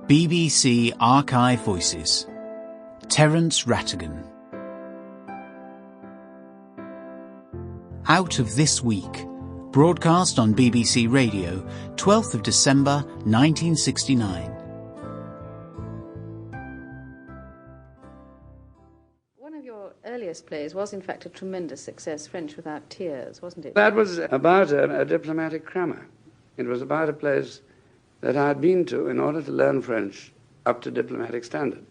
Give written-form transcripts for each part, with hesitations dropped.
BBC Archive Voices. Terence Rattigan. Out of This Week, broadcast on BBC Radio, 12th of December 1969. One of your earliest plays was in fact a tremendous success, French Without Tears, wasn't it? That was about a diplomatic crammer. It was about a place that I had been to in order to learn French up to diplomatic standard.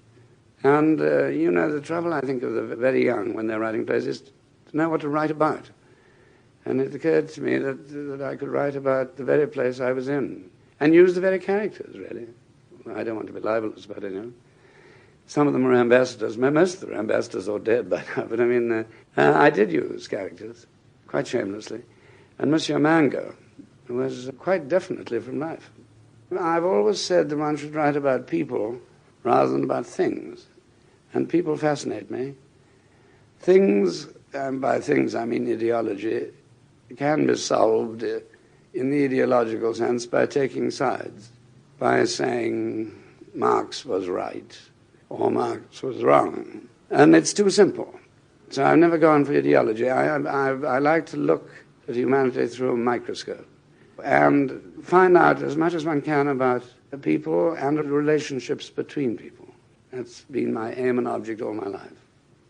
And, the trouble, I think, of the very young when they're writing plays is to know what to write about. And it occurred to me that I could write about the very place I was in and use the very characters, really. I don't want to be libelous about it, Some of them are ambassadors. Most of them are ambassadors or dead by now. But, I did use characters, quite shamelessly. And Monsieur Mango was quite definitely from life. I've always said that one should write about people rather than about things. And people fascinate me. Things, and by things I mean ideology, can be solved in the ideological sense by taking sides, by saying Marx was right or Marx was wrong. And it's too simple. So I've never gone for ideology. I like to look at humanity through a microscope and find out as much as one can about people and the relationships between people. That's been my aim and object all my life.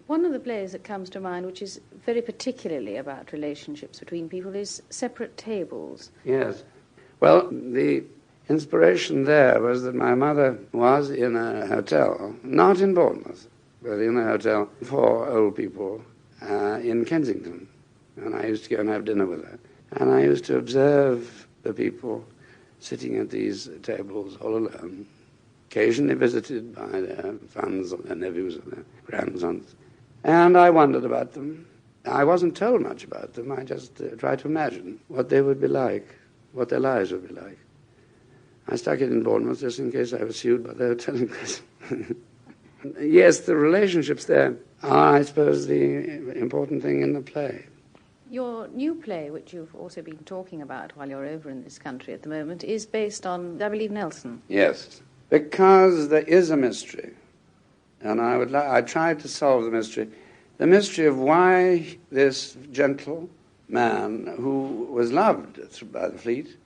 One of the plays that comes to mind, which is very particularly about relationships between people, is Separate Tables. Yes. Well, the inspiration there was that my mother was in a hotel, not in Bournemouth, but in a hotel for old people in Kensington. And I used to go and have dinner with her. And I used to observe the people sitting at these tables all alone, occasionally visited by their sons or their nephews or their grandsons. And I wondered about them. I wasn't told much about them. I just tried to imagine what they would be like, what their lives would be like. I stuck it in Bournemouth just in case I was sued by the hotel in question. Yes, the relationships there are, I suppose, the important thing in the play. Your new play, which you've also been talking about while you're over in this country at the moment, is based on, I believe, Nelson. Yes, because there is a mystery. And I tried to solve the mystery of why this gentle man who was loved by the fleet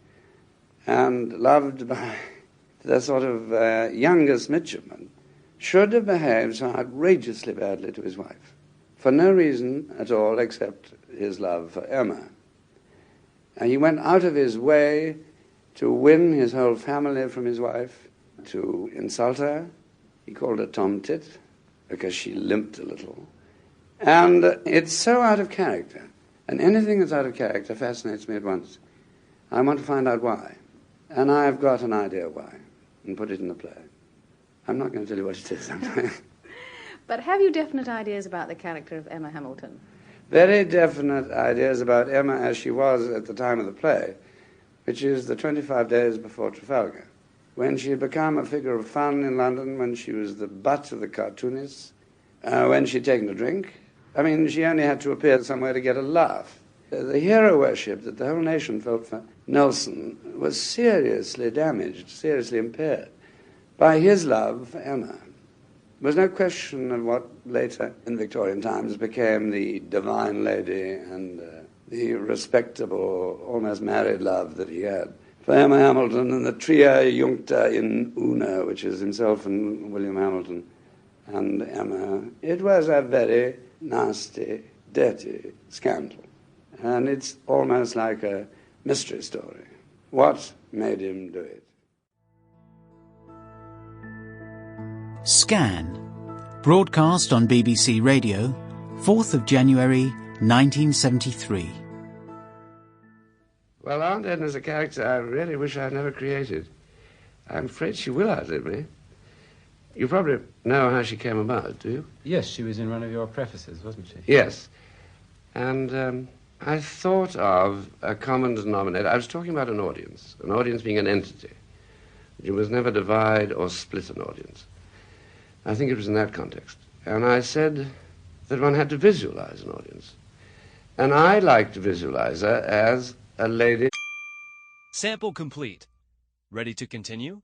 and loved by the sort of youngest midshipman should have behaved so outrageously badly to his wife, for no reason at all except his love for Emma. And he went out of his way to win his whole family from his wife, to insult her. He called her tomtit because she limped a little. And it's so out of character. And anything that's out of character fascinates me at once. I want to find out why. And I've got an idea why, and put it in the play. I'm not going to tell you what it is. But have you definite ideas about the character of Emma Hamilton? Very definite ideas about Emma as she was at the time of the play, which is the 25 days before Trafalgar, when she had become a figure of fun in London, when she was the butt of the cartoonists, when she'd taken a drink. I mean, she only had to appear somewhere to get a laugh. The hero worship that the whole nation felt for Nelson was seriously damaged, seriously impaired by his love for Emma. There was no question of what later in Victorian times became the divine lady and the respectable, almost married love that he had for Emma Hamilton and the tria juncta in una, which is himself and William Hamilton and Emma. It was a very nasty, dirty scandal. And it's almost like a mystery story. What made him do it? Scan, broadcast on BBC Radio, 4th of January 1973. Well, Aunt Edna's a character I really wish I'd never created. I'm afraid she will outlive me. You probably know how she came about, do you? Yes, she was in one of your prefaces, wasn't she? Yes. And I thought of a common denominator. I was talking about an audience being an entity. You must never divide or split an audience. I think it was in that context. And I said that one had to visualize an audience. And I like to visualize her as a lady. Sample complete. Ready to continue?